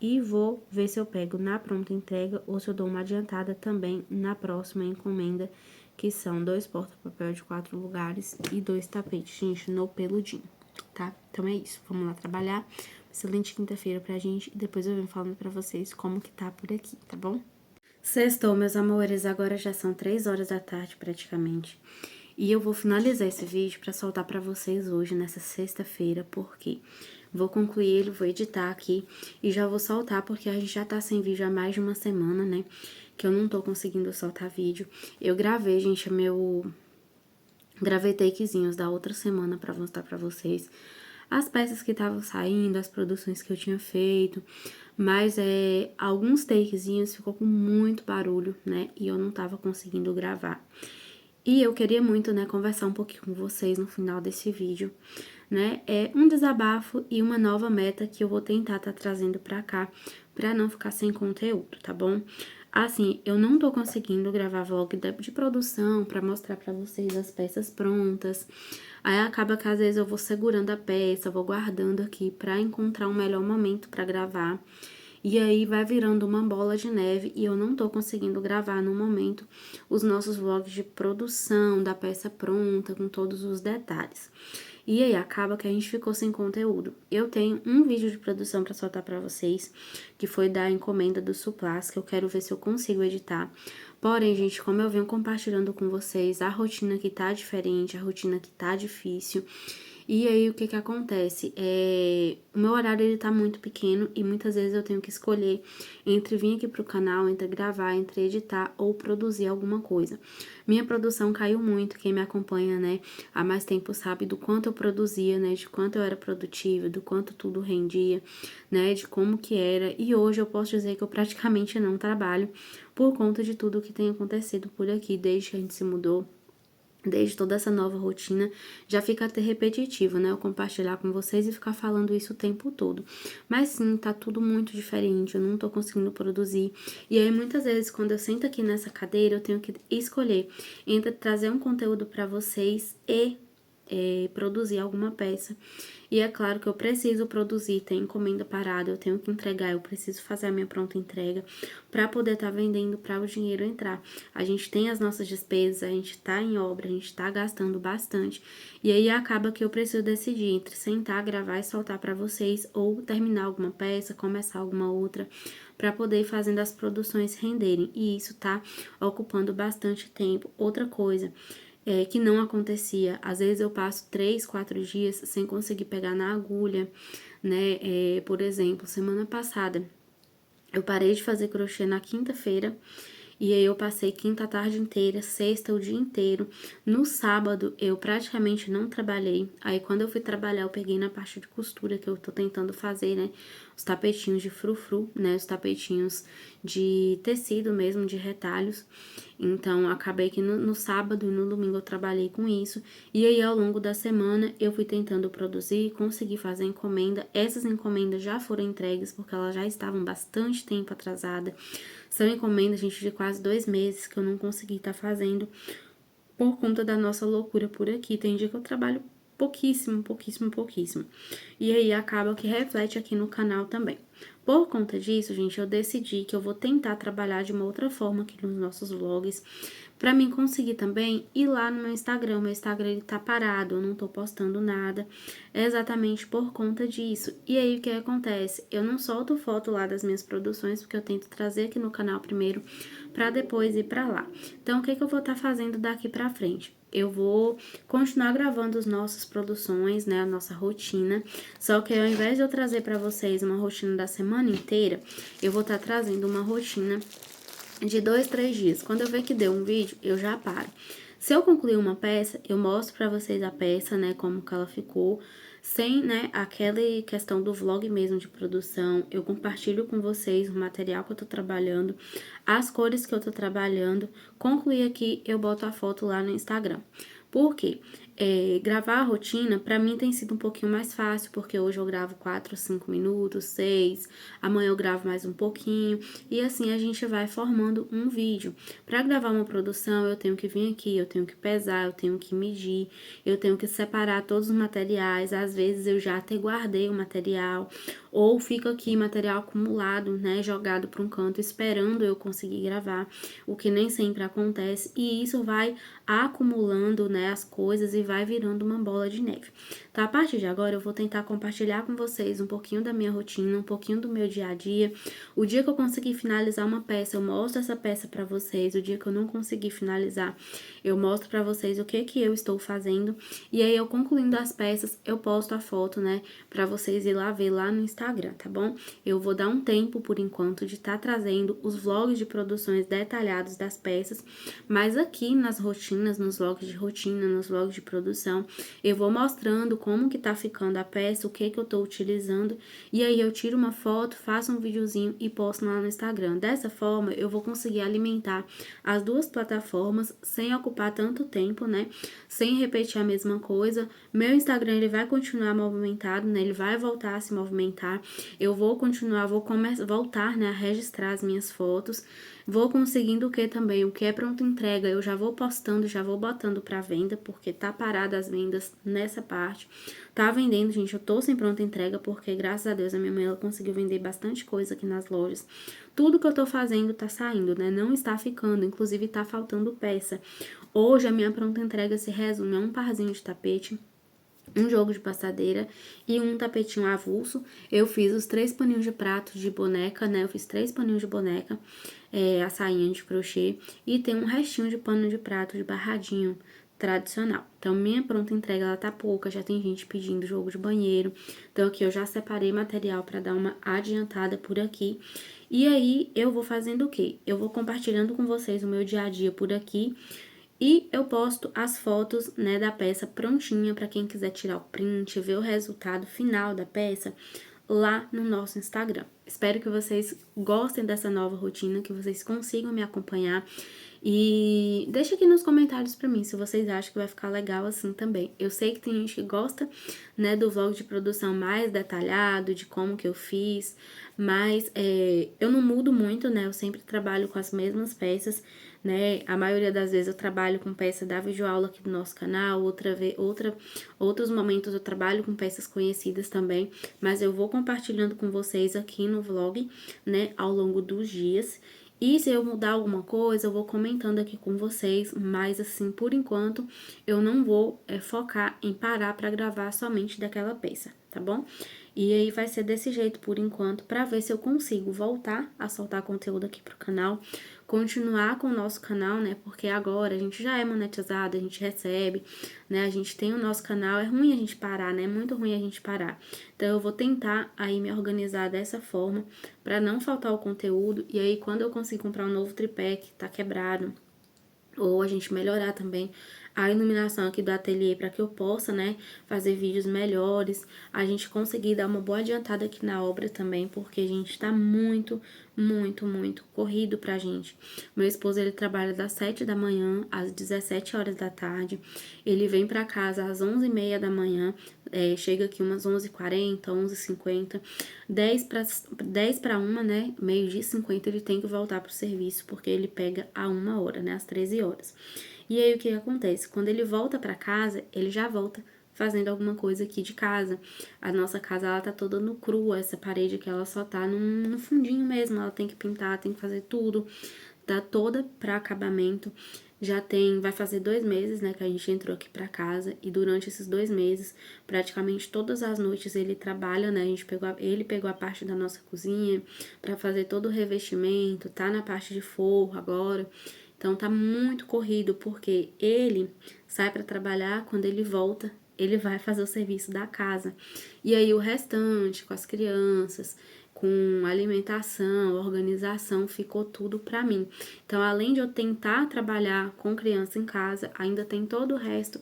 E vou ver se eu pego na pronta entrega ou se eu dou uma adiantada também na próxima encomenda que são 2 porta-papel de 4 lugares e 2 tapetes, gente, no peludinho, tá? Então é isso, vamos lá trabalhar. Excelente quinta-feira pra gente e depois eu venho falando pra vocês como que tá por aqui, tá bom? Sextou, meus amores, agora já são 3 horas da tarde praticamente. E eu vou finalizar esse vídeo pra soltar pra vocês hoje, nessa sexta-feira, porque vou concluir ele, vou editar aqui e já vou soltar, porque a gente já tá sem vídeo há mais de uma semana, né? Que eu não tô conseguindo soltar vídeo. Eu gravei, gente, gravei takezinhos da outra semana pra mostrar pra vocês as peças que estavam saindo, as produções que eu tinha feito, mas alguns takezinhos ficou com muito barulho, né, e eu não tava conseguindo gravar. E eu queria muito, né, conversar um pouquinho com vocês no final desse vídeo, né, é um desabafo e uma nova meta que eu vou tentar tá trazendo pra cá, pra não ficar sem conteúdo, tá bom? Assim, eu não tô conseguindo gravar vlog de produção pra mostrar pra vocês as peças prontas. Aí acaba que às vezes eu vou segurando a peça, vou guardando aqui pra encontrar um melhor momento pra gravar. E aí vai virando uma bola de neve e eu não tô conseguindo gravar no momento os nossos vlogs de produção da peça pronta, com todos os detalhes. E aí acaba que a gente ficou sem conteúdo. Eu tenho um vídeo de produção pra soltar pra vocês, que foi da encomenda do Suplas, que eu quero ver se eu consigo editar. Porém, gente, como eu venho compartilhando com vocês, a rotina que tá diferente, a rotina que tá difícil. E aí, o que que acontece? O meu horário, ele tá muito pequeno e muitas vezes eu tenho que escolher entre vir aqui pro canal, entre gravar, entre editar ou produzir alguma coisa. Minha produção caiu muito, quem me acompanha, né, há mais tempo sabe do quanto eu produzia, né, de quanto eu era produtiva, do quanto tudo rendia, né, de como que era. E hoje eu posso dizer que eu praticamente não trabalho por conta de tudo que tem acontecido por aqui desde que a gente se mudou. Desde toda essa nova rotina, já fica até repetitivo, né? Eu compartilhar com vocês e ficar falando isso o tempo todo. Mas sim, tá tudo muito diferente, eu não tô conseguindo produzir. E aí, muitas vezes, quando eu sento aqui nessa cadeira, eu tenho que escolher entre trazer um conteúdo pra vocês e produzir alguma peça. E é claro que eu preciso produzir, tem encomenda parada, eu tenho que entregar, eu preciso fazer a minha pronta entrega para poder estar vendendo, para o dinheiro entrar. A gente tem as nossas despesas, a gente tá em obra, a gente tá gastando bastante. E aí acaba que eu preciso decidir entre sentar, gravar e soltar para vocês ou terminar alguma peça, começar alguma outra, para poder ir fazendo as produções renderem. E isso tá ocupando bastante tempo. Outra coisa, que não acontecia. Às vezes eu passo 3, 4 dias sem conseguir pegar na agulha, né? Por exemplo, semana passada eu parei de fazer crochê na quinta-feira. E aí eu passei quinta a tarde inteira, sexta o dia inteiro. No sábado eu praticamente não trabalhei. Aí quando eu fui trabalhar eu peguei na parte de costura que eu tô tentando fazer, né? Os tapetinhos de frufru, né? Os tapetinhos de tecido mesmo, de retalhos. Então acabei que no sábado e no domingo eu trabalhei com isso. E aí ao longo da semana eu fui tentando produzir, consegui fazer encomenda. Essas encomendas já foram entregues porque elas já estavam bastante tempo atrasadas. São encomendas, gente, de quase 2 meses que eu não consegui estar fazendo por conta da nossa loucura por aqui. Tem dia que eu trabalho pouquíssimo, pouquíssimo, pouquíssimo. E aí acaba que reflete aqui no canal também. Por conta disso, gente, eu decidi que eu vou tentar trabalhar de uma outra forma aqui nos nossos vlogs, pra mim conseguir também ir lá no meu Instagram. Meu Instagram, ele tá parado, eu não tô postando nada, é exatamente por conta disso. E aí, o que acontece? Eu não solto foto lá das minhas produções, porque eu tento trazer aqui no canal primeiro, pra depois ir pra lá. Então, o que eu vou estar fazendo daqui pra frente? Eu vou continuar gravando as nossas produções, né, a nossa rotina, só que ao invés de eu trazer pra vocês uma rotina da semana inteira, eu vou estar trazendo uma rotina de 2, 3 dias. Quando eu ver que deu um vídeo, eu já paro. Se eu concluir uma peça, eu mostro pra vocês a peça, né, como que ela ficou, sem, né, aquela questão do vlog mesmo de produção. Eu compartilho com vocês o material que eu tô trabalhando, as cores que eu tô trabalhando. Concluir aqui, eu boto a foto lá no Instagram. Por quê? gravar a rotina, pra mim tem sido um pouquinho mais fácil, porque hoje eu gravo 4, 5 minutos, 6, amanhã eu gravo mais um pouquinho, e assim a gente vai formando um vídeo. Pra gravar uma produção, eu tenho que vir aqui, eu tenho que pesar, eu tenho que medir, eu tenho que separar todos os materiais, às vezes eu já até guardei o material, ou fica aqui material acumulado, né, jogado para um canto, esperando eu conseguir gravar, o que nem sempre acontece, e isso vai acumulando, né, as coisas e vai virando uma bola de neve. Então, a partir de agora, eu vou tentar compartilhar com vocês um pouquinho da minha rotina, um pouquinho do meu dia a dia. O dia que eu conseguir finalizar uma peça, eu mostro essa peça para vocês. O dia que eu não conseguir finalizar, eu mostro para vocês o que eu estou fazendo. E aí, eu concluindo as peças, eu posto a foto, né, para vocês ir lá ver lá no Instagram, tá bom? Eu vou dar um tempo, por enquanto, de estar trazendo os vlogs de produções detalhados das peças, mas aqui nas rotinas, nos vlogs de rotina, nos vlogs de produção, eu vou mostrando como que tá ficando a peça, o que eu tô utilizando, e aí eu tiro uma foto, faço um videozinho e posto lá no Instagram. Dessa forma, eu vou conseguir alimentar as duas plataformas sem ocupar tanto tempo, né? Sem repetir a mesma coisa. Meu Instagram, ele vai continuar movimentado, né? Ele vai voltar a se movimentar. Eu vou continuar, voltar, né, a registrar as minhas fotos. Vou conseguindo o que também, o que é pronto entrega, eu já vou postando, já vou botando para venda, porque tá parada as vendas nessa parte. Tá vendendo, gente, eu tô sem pronta entrega, porque graças a Deus a minha mãe, ela conseguiu vender bastante coisa aqui nas lojas. Tudo que eu tô fazendo tá saindo, né? Não está ficando, inclusive tá faltando peça. Hoje a minha pronta entrega se resume a um parzinho de tapete, um jogo de passadeira e um tapetinho avulso. Eu fiz os 3 paninhos de prato de boneca, né? Eu fiz 3 paninhos de boneca, a sainha de crochê, e tem um restinho de pano de prato de barradinho tradicional. Então, minha pronta entrega, ela tá pouca, já tem gente pedindo jogo de banheiro. Então, aqui eu já separei material para dar uma adiantada por aqui. E aí, eu vou fazendo o quê? Eu vou compartilhando com vocês o meu dia a dia por aqui, e eu posto as fotos, né, da peça prontinha para quem quiser tirar o print, ver o resultado final da peça lá no nosso Instagram. Espero que vocês gostem dessa nova rotina, que vocês consigam me acompanhar. E deixa aqui nos comentários pra mim se vocês acham que vai ficar legal assim também. Eu sei que tem gente que gosta, né, do vlog de produção mais detalhado, de como que eu fiz, mas eu não mudo muito, né, eu sempre trabalho com as mesmas peças, né, a maioria das vezes eu trabalho com peça da videoaula aqui do nosso canal, outros momentos eu trabalho com peças conhecidas também, mas eu vou compartilhando com vocês aqui no vlog, né, ao longo dos dias. E se eu mudar alguma coisa, eu vou comentando aqui com vocês, mas assim, por enquanto, eu não vou focar em parar para gravar somente daquela peça, tá bom? E aí vai ser desse jeito por enquanto, para ver se eu consigo voltar a soltar conteúdo aqui pro canal, continuar com o nosso canal, né? Porque agora a gente já é monetizado, a gente recebe, né? A gente tem o nosso canal, é ruim a gente parar, né? É muito ruim a gente parar. Então eu vou tentar aí me organizar dessa forma para não faltar o conteúdo, e aí quando eu conseguir comprar um novo tripé que tá quebrado, ou a gente melhorar também a iluminação aqui do ateliê para que eu possa, né, fazer vídeos melhores, a gente conseguir dar uma boa adiantada aqui na obra também, porque a gente tá muito corrido pra gente. Meu esposo, ele trabalha das 7 da manhã às 17 horas da tarde, ele vem pra casa às 11h30 da manhã, chega aqui umas 11h40, 11h50, 10 para 1, né, meio-dia e 50, ele tem que voltar pro serviço, porque ele pega a 1h, né, às 13 horas. E aí, o que acontece? Quando ele volta pra casa, ele já volta fazendo alguma coisa aqui de casa. A nossa casa, ela tá toda no cru, essa parede aqui, ela só tá no fundinho mesmo, ela tem que pintar, tem que fazer tudo, tá toda pra acabamento. Vai fazer 2 meses, né, que a gente entrou aqui pra casa, e durante esses 2 meses, praticamente todas as noites ele trabalha, né, ele pegou a parte da nossa cozinha pra fazer todo o revestimento, tá na parte de forro agora. Então tá muito corrido, porque ele sai para trabalhar, quando ele volta, ele vai fazer o serviço da casa. E aí o restante, com as crianças, com alimentação, organização, ficou tudo para mim. Então, além de eu tentar trabalhar com criança em casa, ainda tem todo o resto,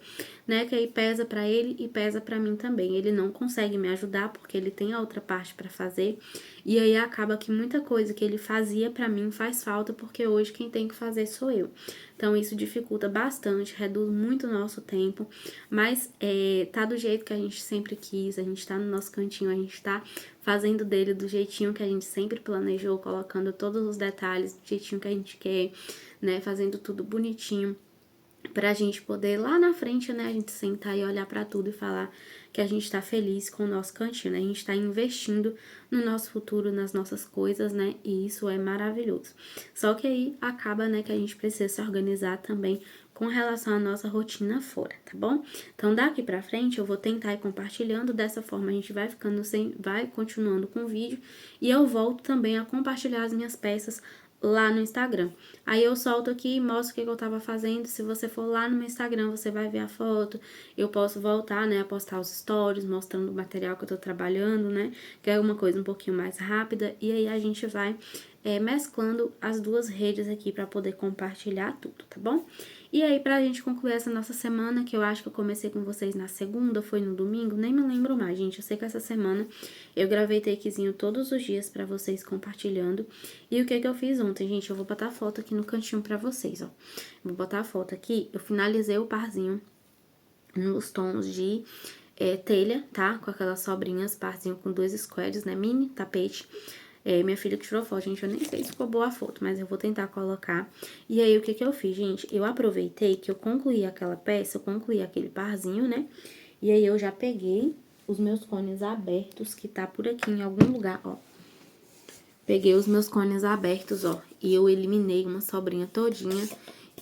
né, que aí pesa para ele e pesa para mim também. Ele não consegue me ajudar porque ele tem a outra parte para fazer, e aí acaba que muita coisa que ele fazia para mim faz falta, porque hoje quem tem que fazer sou eu. Então, isso dificulta bastante, reduz muito o nosso tempo, mas tá do jeito que a gente sempre quis, a gente tá no nosso cantinho, a gente tá fazendo dele do jeitinho que a gente sempre planejou, colocando todos os detalhes do jeitinho que a gente quer, né, fazendo tudo bonitinho, pra gente poder lá na frente, né, a gente sentar e olhar pra tudo e falar que a gente tá feliz com o nosso cantinho, né, a gente tá investindo no nosso futuro, nas nossas coisas, né, e isso é maravilhoso. Só que aí acaba, né, que a gente precisa se organizar também com relação à nossa rotina fora, tá bom? Então, daqui pra frente, eu vou tentar ir compartilhando, dessa forma a gente vai ficando vai continuando com o vídeo, e eu volto também a compartilhar as minhas peças lá no Instagram. Aí eu solto aqui e mostro o que eu tava fazendo. Se você for lá no meu Instagram, você vai ver a foto. Eu posso voltar, né, a postar os stories, mostrando o material que eu tô trabalhando, né, que é uma coisa um pouquinho mais rápida. E aí a gente vai mesclando as duas redes aqui pra poder compartilhar tudo, tá bom? E aí, pra gente concluir essa nossa semana, que eu acho que eu comecei com vocês na segunda, foi no domingo, nem me lembro mais, gente. Eu sei que essa semana eu gravei takezinho todos os dias pra vocês compartilhando. E o que que eu fiz ontem, gente? Eu vou botar a foto aqui no cantinho pra vocês, ó. Vou botar a foto aqui, eu finalizei o parzinho nos tons de telha, tá? Com aquelas sobrinhas, parzinho com 2 squares, né? Mini tapete. Minha filha que tirou foto, gente, eu nem sei se ficou boa a foto, mas eu vou tentar colocar. E aí, o que que eu fiz, gente? Eu aproveitei que eu concluí aquela peça, eu concluí aquele parzinho, né? E aí, eu já peguei os meus cones abertos, que tá por aqui em algum lugar, ó. Peguei os meus cones abertos, ó, e eu eliminei uma sobrinha todinha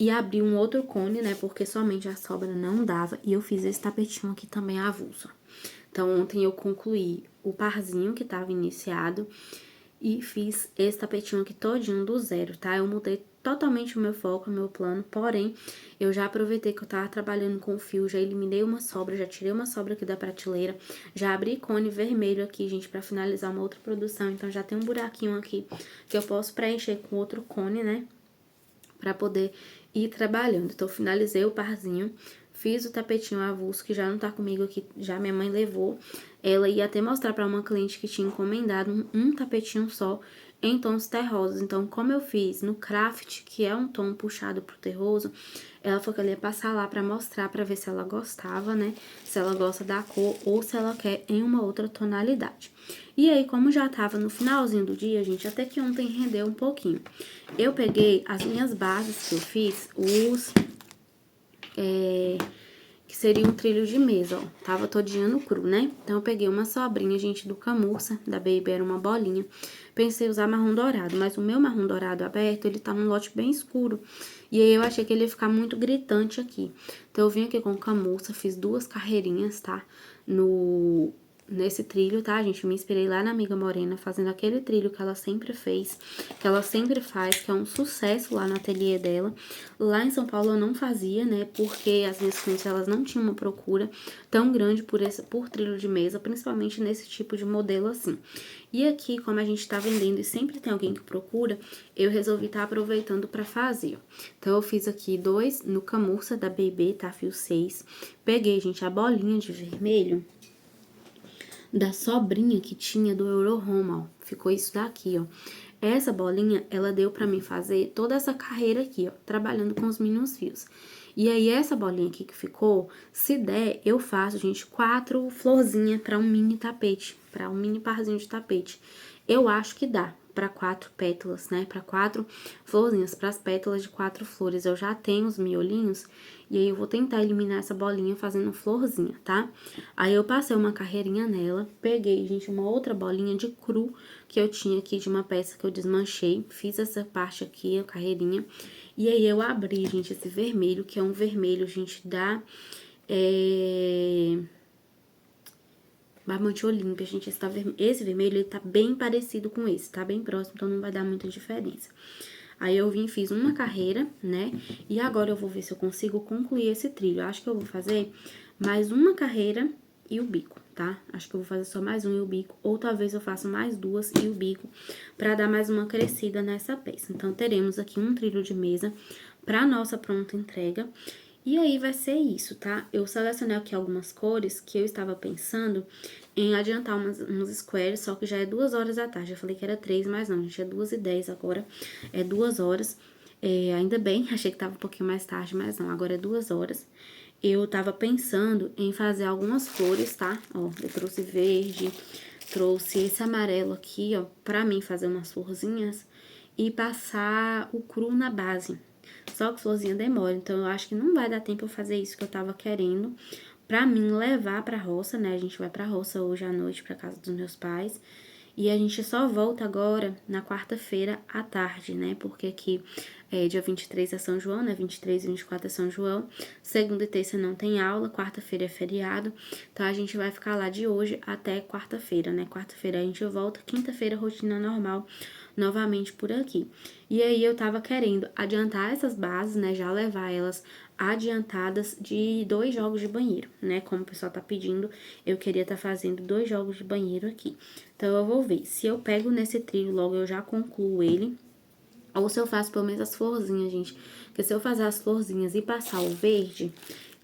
e abri um outro cone, né, porque somente a sobra não dava. E eu fiz esse tapetinho aqui também avulso, ó. Então, ontem eu concluí o parzinho que tava iniciado e fiz esse tapetinho aqui todinho do zero, tá? Eu mudei totalmente o meu foco, o meu plano, porém, eu já aproveitei que eu tava trabalhando com fio, já eliminei uma sobra, já tirei uma sobra aqui da prateleira, já abri cone vermelho aqui, gente, pra finalizar uma outra produção, então já tem um buraquinho aqui que eu posso preencher com outro cone, né? Pra poder ir trabalhando. Então, finalizei o parzinho, fiz o tapetinho avulso, que já não tá comigo aqui, já minha mãe levou. Ela ia até mostrar pra uma cliente que tinha encomendado um tapetinho só em tons terrosos. Então, como eu fiz no craft, que é um tom puxado pro terroso, ela falou que ela ia passar lá pra mostrar, pra ver se ela gostava, né? Se ela gosta da cor ou se ela quer em uma outra tonalidade. E aí, como já tava no finalzinho do dia, gente, até que ontem rendeu um pouquinho. Eu peguei as minhas bases que eu fiz, que seria um trilho de mesa, ó. Tava todinha no cru, né? Então, eu peguei uma sobrinha, gente, do Camurça, da Baby, era uma bolinha. Pensei em usar marrom dourado, mas o meu marrom dourado aberto, ele tá num lote bem escuro. E aí, eu achei que ele ia ficar muito gritante aqui. Então, eu vim aqui com o Camurça, fiz 2 carreirinhas, tá? Nesse trilho, tá, gente? Eu me inspirei lá na Amiga Morena, fazendo aquele trilho que ela sempre fez, que ela sempre faz, que é um sucesso lá no ateliê dela. Lá em São Paulo eu não fazia, né, porque as minhas clientes, elas não tinham uma procura tão grande por trilho de mesa, principalmente nesse tipo de modelo assim. E aqui, como a gente tá vendendo e sempre tem alguém que procura, eu resolvi tá aproveitando pra fazer, ó. Então, eu fiz aqui 2 no Camurça da Baby, tá, fio 6. Peguei, gente, a bolinha de vermelho da sobrinha que tinha do Euro Home, ó. Ficou isso daqui, ó. Essa bolinha, ela deu pra mim fazer toda essa carreira aqui, ó, trabalhando com os mínimos fios. E aí, essa bolinha aqui que ficou, se der, eu faço, gente, 4 florzinhas pra um mini tapete, pra um mini parzinho de tapete. Eu acho que dá pra 4 pétalas, né, pra 4 florzinhas, pras pétalas de 4 flores. Eu já tenho os miolinhos, e aí eu vou tentar eliminar essa bolinha fazendo florzinha, tá? Aí eu passei uma carreirinha nela, peguei, gente, uma outra bolinha de cru que eu tinha aqui de uma peça que eu desmanchei, fiz essa parte aqui, a carreirinha, e aí eu abri, gente, esse vermelho, que é um vermelho, gente, da Barbante Olímpia, gente, esse vermelho, ele tá bem parecido com esse, tá bem próximo, então não vai dar muita diferença. Aí, eu vim, fiz uma carreira, né, e agora eu vou ver se eu consigo concluir esse trilho. Eu acho que eu vou fazer mais uma carreira e o bico, tá? Acho que eu vou fazer só mais um e o bico, ou talvez eu faça mais 2 e o bico, pra dar mais uma crescida nessa peça. Então, teremos aqui um trilho de mesa pra nossa pronta entrega. E aí, vai ser isso, tá? Eu selecionei aqui algumas cores que eu estava pensando em adiantar uns squares, só que já é 2 horas da tarde. Eu falei que era 3, mas não, gente, é 2h10 agora, é 2 horas. Ainda bem, achei que tava um pouquinho mais tarde, mas não, agora é 2 horas. Eu tava pensando em fazer algumas flores, tá? Ó, eu trouxe verde, trouxe esse amarelo aqui, ó, pra mim fazer umas florzinhas e passar o cru na base. Só que florzinha demora, então eu acho que não vai dar tempo eu fazer isso que eu tava querendo. Pra mim levar pra roça, né? A gente vai pra roça hoje à noite, pra casa dos meus pais. E a gente só volta agora na quarta-feira à tarde, né? Porque aqui dia 23 é São João, né? 23 e 24 é São João. Segunda e terça não tem aula, quarta-feira é feriado. Então a gente vai ficar lá de hoje até quarta-feira, né? Quarta-feira a gente volta, quinta-feira rotina normal novamente por aqui. E aí eu tava querendo adiantar essas bases, né? Já levar elas adiantadas de 2 jogos de banheiro, né? Como o pessoal tá pedindo, eu queria tá fazendo 2 jogos de banheiro aqui. Então, eu vou ver se eu pego nesse trio logo, eu já concluo ele. Ou se eu faço pelo menos as florzinhas, gente. Porque se eu fazer as florzinhas e passar o verde,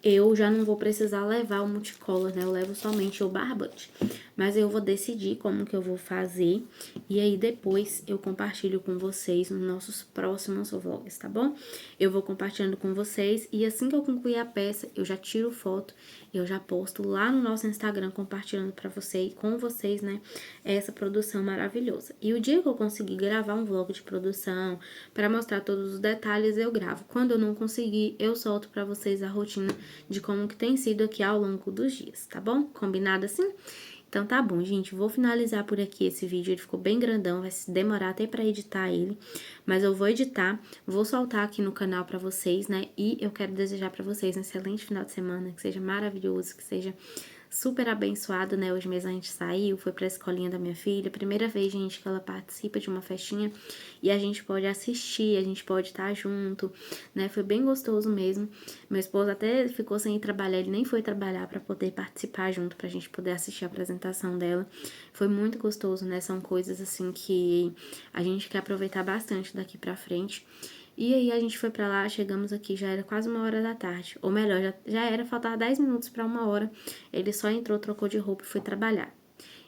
eu já não vou precisar levar o multicolor, né? Eu levo somente o barbante. Mas eu vou decidir como que eu vou fazer. E aí, depois, eu compartilho com vocês nos nossos próximos vlogs, tá bom? Eu vou compartilhando com vocês. E assim que eu concluir a peça, eu já tiro foto. Eu já posto lá no nosso Instagram, compartilhando pra vocês, com vocês, né? Essa produção maravilhosa. E o dia que eu conseguir gravar um vlog de produção, pra mostrar todos os detalhes, eu gravo. Quando eu não conseguir, eu solto pra vocês a rotina de como que tem sido aqui ao longo dos dias, tá bom? Combinado assim? Então tá bom, gente, vou finalizar por aqui esse vídeo, ele ficou bem grandão, vai se demorar até pra editar ele, mas eu vou editar, vou soltar aqui no canal pra vocês, né, e eu quero desejar pra vocês um excelente final de semana, que seja maravilhoso, que seja super abençoado, né? Hoje mesmo a gente saiu, foi pra escolinha da minha filha. Primeira vez, gente, que ela participa de uma festinha e a gente pode assistir, a gente pode estar junto, né? Foi bem gostoso mesmo. Meu esposo até ficou sem ir trabalhar, ele nem foi trabalhar pra poder participar junto, pra gente poder assistir a apresentação dela. Foi muito gostoso, né? São coisas assim que a gente quer aproveitar bastante daqui pra frente. E aí a gente foi pra lá, chegamos aqui, já era quase 1 hora da tarde. Ou melhor, já era, faltava 10 minutos pra 1 hora. Ele só entrou, trocou de roupa e foi trabalhar.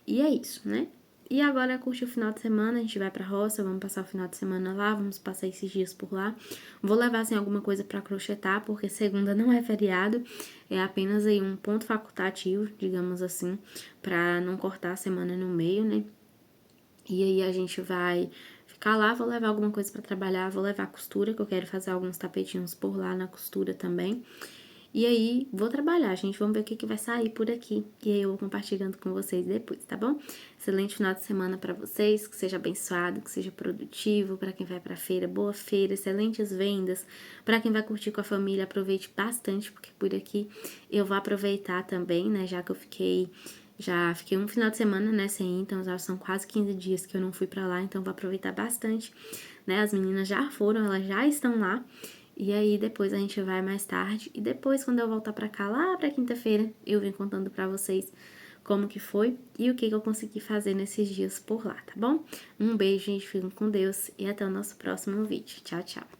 E é isso, né? E agora curtir o final de semana, a gente vai pra roça, vamos passar o final de semana lá, vamos passar esses dias por lá. Vou levar, assim, alguma coisa pra crochetar, porque segunda não é feriado, é apenas aí um ponto facultativo, digamos assim, pra não cortar a semana no meio, né? E aí a gente vai ficar lá, vou levar alguma coisa pra trabalhar, vou levar costura, que eu quero fazer alguns tapetinhos por lá na costura também. E aí, vou trabalhar, gente, vamos ver o que que vai sair por aqui. E aí eu vou compartilhando com vocês depois, tá bom? Excelente final de semana pra vocês, que seja abençoado, que seja produtivo, pra quem vai pra feira, boa feira, excelentes vendas. Pra quem vai curtir com a família, aproveite bastante, porque por aqui eu vou aproveitar também, né, já que eu já fiquei um final de semana, né, sem ir, então já são quase 15 dias que eu não fui pra lá, então vou aproveitar bastante, né, as meninas já foram, elas já estão lá, e aí depois a gente vai mais tarde, e depois quando eu voltar pra cá, lá pra quinta-feira, eu venho contando pra vocês como que foi e o que que eu consegui fazer nesses dias por lá, tá bom? Um beijo, gente, fiquem com Deus e até o nosso próximo vídeo. Tchau, tchau!